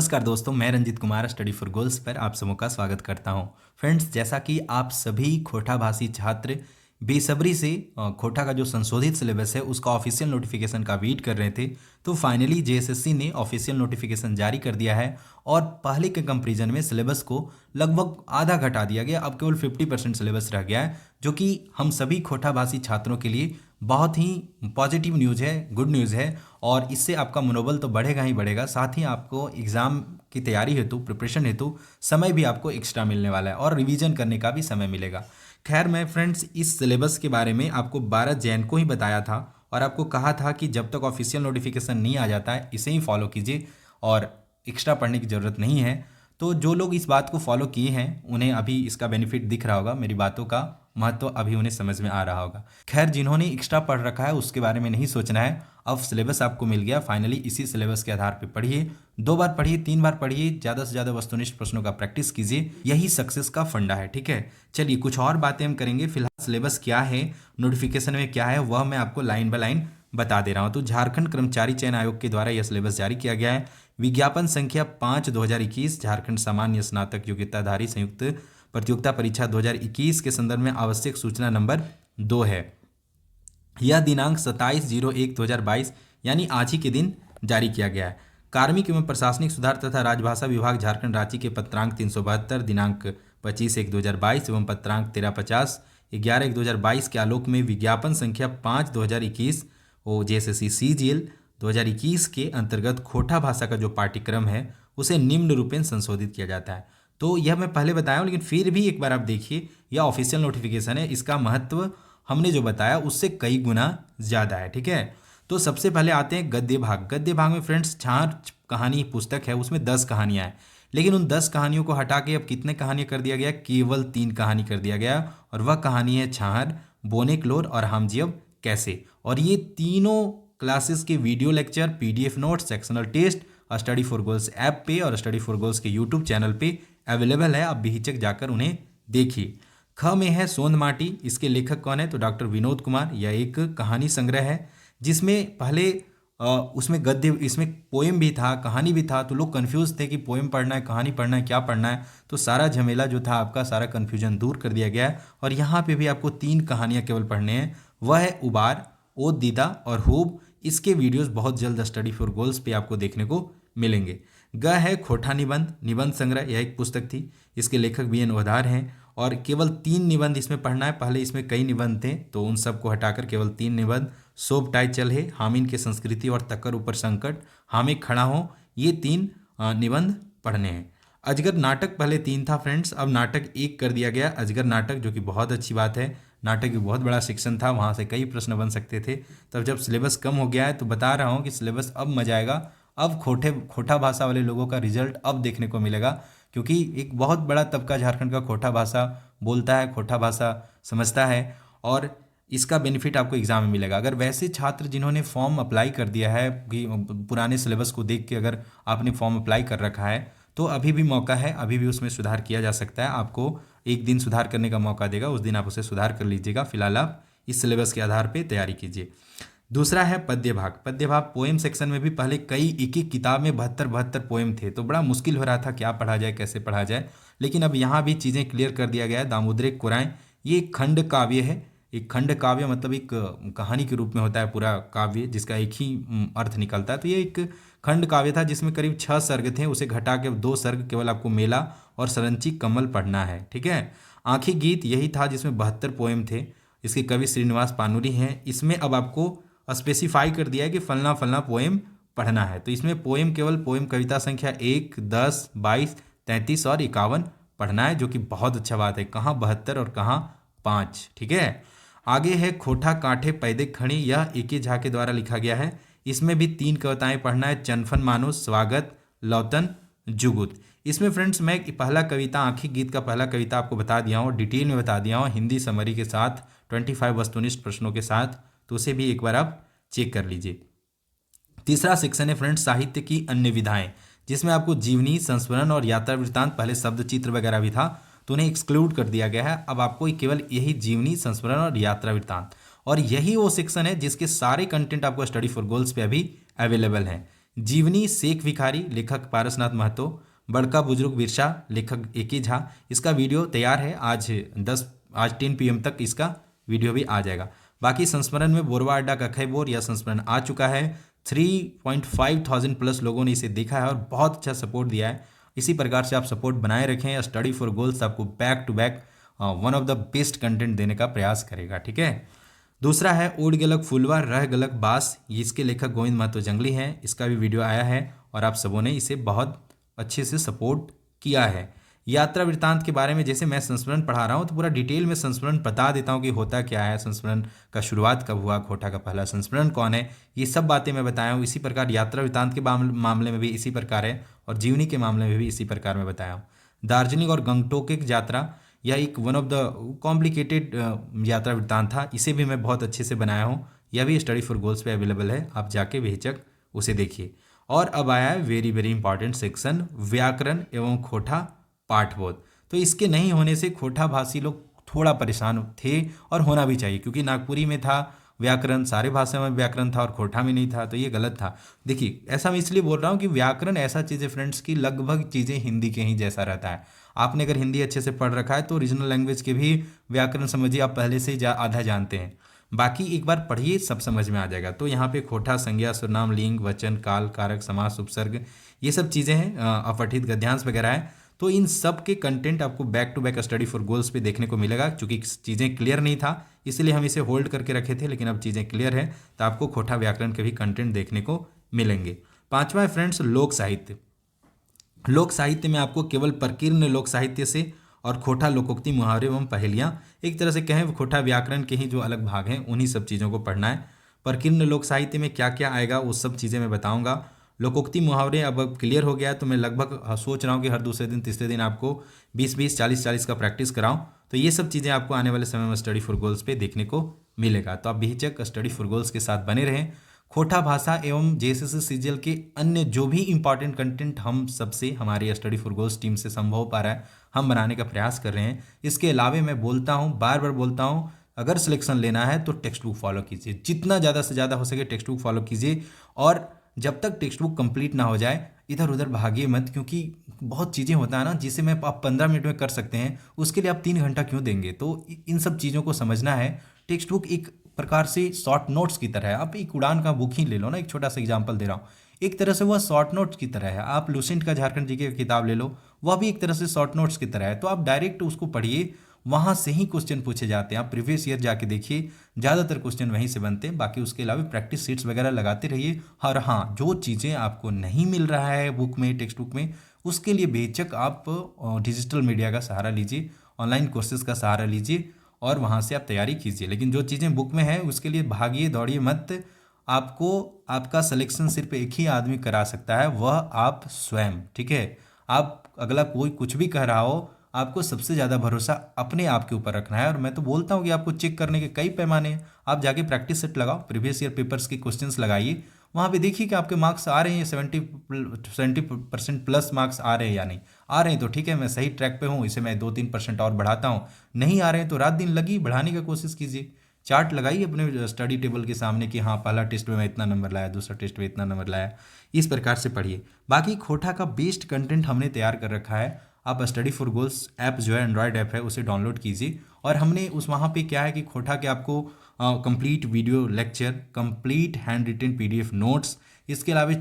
नमस्कार दोस्तों, मैं Ranjit Kumar study for goals पर आप सबों का स्वागत करता हूं। फ्रेंड्स, जैसा कि आप सभी खोटाभाषी छात्र बेसब्री से खोटा का जो संशोधित सिलेबस है उसका ऑफिशियल नोटिफिकेशन का वेट कर रहे थे, तो फाइनली जेएसएससी ने ऑफिशियल नोटिफिकेशन जारी कर दिया है और पहले के कंपैरिजन में सिलेबस को लगभग आधा घटा दिया गया। अब केवल 50% सिलेबस रह गया है, जो कि हम सभी खोटाभाषी छात्रों के लिए बहुत ही पॉजिटिव न्यूज़ है, गुड न्यूज़ है। और इससे आपका मनोबल तो बढ़ेगा ही बढ़ेगा, साथ ही आपको एग्ज़ाम की तैयारी हेतु, प्रिपरेशन हेतु समय भी आपको एक्स्ट्रा मिलने वाला है और रिवीजन करने का भी समय मिलेगा। खैर, मैं फ्रेंड्स इस सिलेबस के बारे में आपको 12 जैन को ही बताया था और आपको कहा था कि जब तक ऑफिशियल नोटिफिकेशन नहीं आ जाता है इसे ही फॉलो कीजिए और एक्स्ट्रा पढ़ने की ज़रूरत नहीं है। तो जो लोग इस बात को फॉलो किए हैं उन्हें अभी इसका बेनिफिट दिख रहा होगा, मेरी बातों का महत्व अभी उन्हें समझ में आ रहा होगा। खैर, जिन्होंने एक्स्ट्रा पढ़ रखा है उसके बारे में नहीं सोचना है, अब सिलेबस आपको मिल गया। फाइनली इसी सिलेबस के आधार पर पढ़िए, 2 बार पढ़िए, 3 बार पढ़िए, ज़्यादा से ज़्यादा वस्तुनिष्ठ प्रश्नों का प्रैक्टिस कीजिए, यही सक्सेस का फंडा है। ठीक है, चलिए कुछ और बातें हम करेंगे। फिलहाल सिलेबस क्या है, नोटिफिकेशन में क्या है, वह मैं आपको लाइन बाय लाइन बता दे रहा हूँ। तो झारखंड कर्मचारी चयन आयोग के द्वारा यह सिलेबस जारी किया गया है। विज्ञापन संख्या 5/2021 झारखंड सामान्य स्नातक योग्यताधारी संयुक्त प्रतियोगिता परीक्षा 2021 के संदर्भ में आवश्यक सूचना नंबर 2 है। यह दिनांक 27/01/2022 यानी आज ही के दिन जारी किया गया है। कार्मिक एवं प्रशासनिक सुधार तथा राजभाषा विभाग झारखंड रांची के पत्रांक 372 दिनांक 25/1/2022 एवं पत्रांक 1350 11/1/2022 के आलोक में विज्ञापन संख्या 5/2021 ओ जेएसएससी सीजीएल 2021 के अंतर्गत खोटा भाषा का जो पाठ्यक्रम है उसे निम्न रूपेण संशोधित किया जाता है। तो यह मैं पहले बताया हूँ, लेकिन फिर भी एक बार आप देखिए, यह ऑफिशियल नोटिफिकेशन है, इसका महत्व हमने जो बताया उससे कई गुना ज़्यादा है। ठीक है, तो सबसे पहले आते हैं गद्य भाग। गद्य भाग में फ्रेंड्स 4 कहानी पुस्तक है, उसमें 10 कहानियाँ हैं, लेकिन उन 10 कहानियों को हटा के अब कितने कहानियाँ कर दिया गया, केवल 3 कहानी कर दिया गया। और वह कहानी है छाहर, बोनेक्लोर और हामजियब कैसे। और ये तीनों क्लासेस के video lecture, PDF notes, sectional test study for goals app पे और स्टडी फॉर गोल्स के यूट्यूब चैनल पे अवेलेबल है। आप बेहिचक जाकर उन्हें देखिए। ख में है सोंध माटी, इसके लेखक कौन है, तो डॉक्टर विनोद कुमार। यह एक कहानी संग्रह है जिसमें पहले उसमें गद्य, इसमें पोएम भी था, कहानी भी था। तो लोग कंफ्यूज थे कि पोएम पढ़ना है, कहानी पढ़ना है, क्या पढ़ना है। तो सारा झमेला जो था आपका, सारा कन्फ्यूजन दूर कर दिया गया है। और यहाँ पे भी आपको 3 कहानियाँ केवल पढ़ने हैं, वह है उबार, ओ दीदा और खूब। इसके वीडियोस बहुत जल्द स्टडी फॉर गोल्स पे आपको देखने को मिलेंगे। ग है खोटा निबंध, निबंध संग्रह, यह एक पुस्तक थी, इसके लेखक बीएन ओधार हैं और केवल 3 निबंध इसमें पढ़ना है। पहले इसमें कई निबंध थे तो उन सबको हटाकर केवल 3 निबंध। सोबटाई चल है, हामिन के संस्कृति और तकर ऊपर संकट, हामे खड़ा हो, ये 3 निबंध पढ़ने हैं। अजगर नाटक पहले 3 था फ्रेंड्स, अब नाटक 1 कर दिया गया, अजगर नाटक, जो कि बहुत अच्छी बात है। नाटक भी बहुत बड़ा सेक्शन था, वहाँ से कई प्रश्न बन सकते थे। तब जब सिलेबस कम हो गया है तो बता रहा हूँ कि सिलेबस अब मजा आएगा। अब खोटा भाषा वाले लोगों का रिजल्ट अब देखने को मिलेगा, क्योंकि एक बहुत बड़ा तबका झारखंड का खोटा भाषा बोलता है, खोटा भाषा समझता है और इसका बेनिफिट आपको एग्जाम में मिलेगा। अगर वैसे छात्र जिन्होंने फॉर्म अप्लाई कर दिया है कि पुराने सिलेबस को देख के अगर आपने फॉर्म अप्लाई कर रखा है तो अभी भी मौका है, अभी भी उसमें सुधार किया जा सकता है। आपको एक दिन सुधार करने का मौका देगा, उस दिन आप उसे सुधार कर लीजिएगा। फिलहाल आप इस सिलेबस के आधार पर तैयारी कीजिए। दूसरा है पद्य भाग। पद्य भाग पोएम सेक्शन में भी पहले कई एक किताब में 72 पोएम थे, तो बड़ा मुश्किल हो रहा था क्या पढ़ा जाए, कैसे पढ़ा जाए। लेकिन अब यहाँ भी चीज़ें क्लियर कर दिया गया है। दामोदर कुराएं, ये एक खंड काव्य है। एक खंड काव्य मतलब एक कहानी के रूप में होता है पूरा काव्य, जिसका एक ही अर्थ निकलता है। तो ये एक खंड काव्य था जिसमें करीब 6 सर्ग थे, उसे घटा के 2 सर्ग केवल आपको मेला और सरंची कमल पढ़ना है। ठीक है। आंखी गीत यही था जिसमें 72 पोएम थे, इसके कवि श्रीनिवास पानुरी हैं। इसमें अब आपको स्पेसिफाई कर दिया है कि फलना फलना पोएम पढ़ना है। तो इसमें पोएम केवल पोएम कविता संख्या 1, 10, 22, 33 और 51 पढ़ना है, जो कि बहुत अच्छा बात है। कहाँ 72 और कहाँ 5। ठीक है। आगे है खोठा कांठे पैदे खड़ी, यह ए.के. झा के द्वारा लिखा गया है। इसमें भी 3 कविताएं पढ़ना है, चनफन मानुस, स्वागत, लौतन, जुगुत। इसमें फ्रेंड्स मैं पहला कविता, आंखी गीत का पहला कविता आपको बता दिया हूँ, डिटेल में बता दिया हूँ, हिंदी समरी के साथ, 25 वस्तुनिष्ठ प्रश्नों के साथ, तो उसे भी एक बार आप चेक कर लीजिए। तीसरा सेक्शन है फ्रेंड्स साहित्य की अन्य विधाएं, जिसमें आपको जीवनी, संस्मरण और यात्रा वृत्तांत, पहले शब्द चित्र वगैरह भी था तो उन्हें एक्सक्लूड कर दिया गया है। अब आपको केवल यही जीवनी, संस्मरण और यात्रा वृत्तांत, और यही वो सेक्शन है जिसके सारे कंटेंट आपको स्टडी फॉर गोल्स पे अभी अवेलेबल हैं। जीवनी शेख भिखारी, लेखक पारसनाथ महतो। बड़का बुजुर्ग बिरसा, लेखक एके झा। इसका वीडियो तैयार है, आज 10 PM तक इसका वीडियो भी आ जाएगा। बाकी संस्मरण में बोरवा अड्डा का खैबोर, यह संस्मरण आ चुका है। 3,500 प्लस लोगों ने इसे देखा है और बहुत अच्छा सपोर्ट दिया है। इसी प्रकार से आप सपोर्ट बनाए रखें। स्टडी फॉर गोल्स आपको back to back one of the best content देने का प्रयास करेगा, ठीक है। दूसरा है उड़ गलक फुलवा रह गलक बास, ये इसके लेखक गोविंद महतो जंगली हैं। इसका भी वीडियो आया है और आप सबों ने इसे बहुत अच्छे से सपोर्ट किया है। यात्रा वृत्तांत के बारे में जैसे मैं संस्मरण पढ़ा रहा हूँ तो पूरा डिटेल में संस्मरण बता देता हूँ कि होता क्या है, संस्मरण का शुरुआत कब हुआ, खोटा का पहला संस्मरण कौन है, ये सब बातें मैं बताया हूँ। इसी प्रकार यात्रा वृत्तांत के मामले में भी इसी प्रकार है और जीवनी के मामले में भी इसी प्रकार मैं बताया हूँ। दार्जिलिंग और गंगटोक की यात्रा, यह एक वन ऑफ द कॉम्प्लिकेटेड यात्रा वृत्तांत था, इसे भी मैं बहुत अच्छे से बनाया हूँ। यह भी स्टडी फॉर गोल्स पे अवेलेबल है, आप जाके बेहिचक उसे देखिए। और अब आया है वेरी वेरी इंपॉर्टेंट सेक्शन, व्याकरण एवं खोटा पाठबोध। तो इसके नहीं होने से खोटा भाषी लोग थोड़ा परेशान थे और होना भी चाहिए, क्योंकि नागपुरी में था व्याकरण, सारे भाषा में व्याकरण था और खोटा में नहीं था, तो ये गलत था। देखिए ऐसा मैं इसलिए बोल रहा हूँ कि व्याकरण ऐसा चीज़ है फ्रेंड्स की लगभग चीज़ें हिंदी के ही जैसा रहता है। आपने अगर हिंदी अच्छे से पढ़ रखा है तो रीजनल लैंग्वेज के भी व्याकरण समझिए आप पहले से ही आधा जानते हैं। बाकी एक बार पढ़िए, सब समझ में आ जाएगा। तो यहाँ पे खोटा, संज्ञा, सर्वनाम, लिंग, वचन, काल, कारक, समास, उपसर्ग, ये सब चीज़ें हैं, अपठित, गद्यांश वगैरह है। तो इन सब के कंटेंट आपको back to back study for goals पे देखने को मिलेगा। क्योंकि चीज़ें क्लियर नहीं था इसलिए हम इसे होल्ड करके रखे थे, लेकिन अब चीज़ें क्लियर है तो आपको खोटा व्याकरण के भी कंटेंट देखने को मिलेंगे। पांचवा है फ्रेंड्स लोक साहित्य। लोक साहित्य में आपको केवल प्रकीर्ण लोक साहित्य से और खोटा लोकोक्ति, मुहावरे एवं पहेलियाँ, एक तरह से कहें खोटा व्याकरण के ही जो अलग भाग हैं उन्हीं सब चीज़ों को पढ़ना है। प्रकीर्ण लोक साहित्य में क्या क्या आएगा वो सब चीज़ें मैं बताऊंगा। लोकोक्ति, मुहावरे अब क्लियर हो गया, तो मैं लगभग सोच रहा हूँ कि हर दूसरे दिन तीसरे दिन आपको 20-20, 40-40 का प्रैक्टिस कराऊं। तो ये सब चीज़ें आपको आने वाले समय में स्टडी फॉर गोल्स पे देखने को मिलेगा। तो आप बेहिचक स्टडी फॉर गोल्स के साथ बने रहें। खोटा भाषा एवं जेएसएससी सीजीएल के अन्य जो भी इंपॉर्टेंट कंटेंट हम सबसे, हमारी स्टडी फॉर गोल्स टीम से संभव हो पा रहा है, हम बनाने का प्रयास कर रहे हैं। इसके अलावे मैं बोलता हूँ, बार बार बोलता हूँ, अगर सिलेक्शन लेना है तो टेक्स्ट बुक फॉलो कीजिए, जितना ज़्यादा से ज़्यादा हो सके टेक्स्ट बुक फॉलो कीजिए। और जब तक टेक्स्ट बुक कंप्लीट ना हो जाए इधर उधर भागिए मत, क्योंकि बहुत चीज़ें होता है ना जिसे मैं आप 15 मिनट में कर सकते हैं, उसके लिए आप 3 घंटा क्यों देंगे। तो इन सब चीज़ों को समझना है। टेक्स्ट बुक एक प्रकार से शॉर्ट नोट्स की तरह है। आप एक उड़ान का बुक ही ले लो ना, एक छोटा सा एग्जांपल दे रहा हूँ, एक तरह से वह शॉर्ट नोट्स की तरह है। आप लुसेंट का झारखंड जीके का किताब ले लो, वह भी एक तरह से शॉर्ट नोट्स की तरह है। तो आप डायरेक्ट उसको पढ़िए, वहाँ से ही क्वेश्चन पूछे जाते हैं। आप प्रीवियस ईयर जाके देखिए, ज़्यादातर क्वेश्चन वहीं से बनते हैं। बाकी उसके अलावा प्रैक्टिस सीट्स वगैरह लगाते रहिए। और हाँ, जो चीज़ें आपको नहीं मिल रहा है बुक में, टेक्स्ट बुक में, उसके लिए बेशक आप डिजिटल मीडिया का सहारा लीजिए, ऑनलाइन कोर्सेज का सहारा लीजिए और वहाँ से आप तैयारी कीजिए। लेकिन जो चीज़ें बुक में है उसके लिए भागिए दौड़िए मत। आपको आपका सिलेक्शन सिर्फ एक ही आदमी करा सकता है, वह आप स्वयं, ठीक है। आप अगला कोई कुछ भी कह रहा हो, आपको सबसे ज़्यादा भरोसा अपने आप के ऊपर रखना है। और मैं तो बोलता हूँ कि आपको चेक करने के कई पैमाने हैं। आप जाके प्रैक्टिस सेट लगाओ, प्रीवियस ईयर पेपर्स के क्वेश्चंस लगाइए, वहाँ पे देखिए कि आपके मार्क्स आ रहे हैं, 70% प्लस मार्क्स आ रहे हैं या नहीं। आ रहे हैं तो ठीक है, मैं सही ट्रैक पे हूँ, इसे मैं 2-3% और बढ़ाता हूँ। नहीं आ रहे हैं तो रात दिन लगी बढ़ाने की कोशिश कीजिए। चार्ट लगाइए अपने स्टडी टेबल के सामने कि हाँ पहला टेस्ट में मैं इतना नंबर लाया, दूसरा टेस्ट में इतना नंबर लाया। इस प्रकार से पढ़िए। बाकी खोटा का बेस्ट कंटेंट हमने तैयार कर रखा है। आप स्टडी फॉर गोल्स ऐप जो है, एंड्रॉयड ऐप है, उसे डाउनलोड कीजिए। और हमने उस वहाँ पे क्या है कि खोटा के आपको complete video lecture, complete handwritten PDF notes, इसके अलावा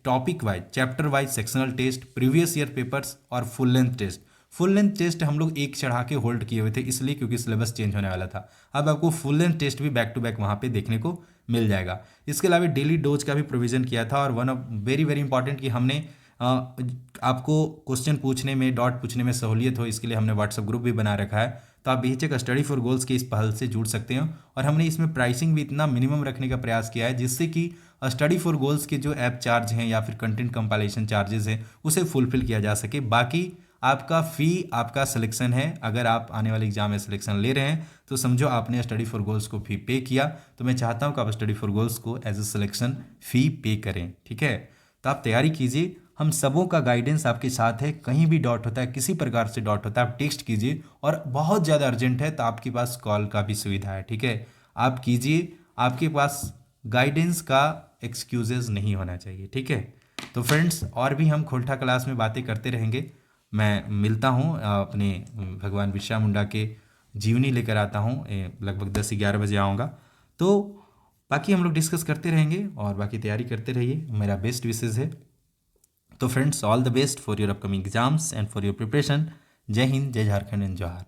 topic wise, chapter wise sectional test, previous year papers और full length test. Full length test हम लोग एक चढ़ा के होल्ड किए हुए थे, इसलिए क्योंकि सिलेबस चेंज होने वाला था। अब आपको फुल लेंथ टेस्ट भी बैक टू बैक वहाँ पे देखने को मिल जाएगा। इसके अलावा डेली डोज का भी प्रोविज़न किया था। और one of very very important कि हमने आपको क्वेश्चन पूछने में, डॉट पूछने में सहूलियत हो, इसके लिए हमने व्हाट्सएप ग्रुप भी बना रखा है। तो आप बेहिचक स्टडी फॉर गोल्स की इस पहल से जुड़ सकते हो। और हमने इसमें प्राइसिंग भी इतना मिनिमम रखने का प्रयास किया है जिससे कि स्टडी फॉर गोल्स के जो ऐप चार्ज हैं या फिर कंटेंट कंपाइलेशन चार्जेस हैं उसे फुलफिल किया जा सके। बाकी आपका फ़ी आपका सिलेक्शन है। अगर आप आने वाले एग्जाम में सिलेक्शन ले रहे हैं तो समझो आपने स्टडी फॉर गोल्स को फ़ी पे किया। तो मैं चाहता हूँ कि आप स्टडी फॉर गोल्स को एज ए सिलेक्शन फ़ी पे करें, ठीक है। तो आप तैयारी कीजिए, हम सबों का गाइडेंस आपके साथ है। कहीं भी डाउट होता है, किसी प्रकार से डाउट होता है, आप टेक्स्ट कीजिए। और बहुत ज़्यादा अर्जेंट है तो आपके पास कॉल का भी सुविधा है, ठीक है। आप कीजिए, आपके पास गाइडेंस का एक्सक्यूजेज नहीं होना चाहिए, ठीक है। तो फ्रेंड्स और भी हम खोलठा क्लास में बातें करते रहेंगे। मैं मिलता हूँ अपने भगवान बिरसा मुंडा के जीवनी लेकर आता हूँ, लगभग 10-11 बजे आऊँगा। तो बाकी हम लोग डिस्कस करते रहेंगे और बाकी तैयारी करते रहिए, मेरा बेस्ट विशेज़ है। तो friends, all the best for your upcoming exams and for your preparation. जय हिंद, जय झारखंड एंड जोहार।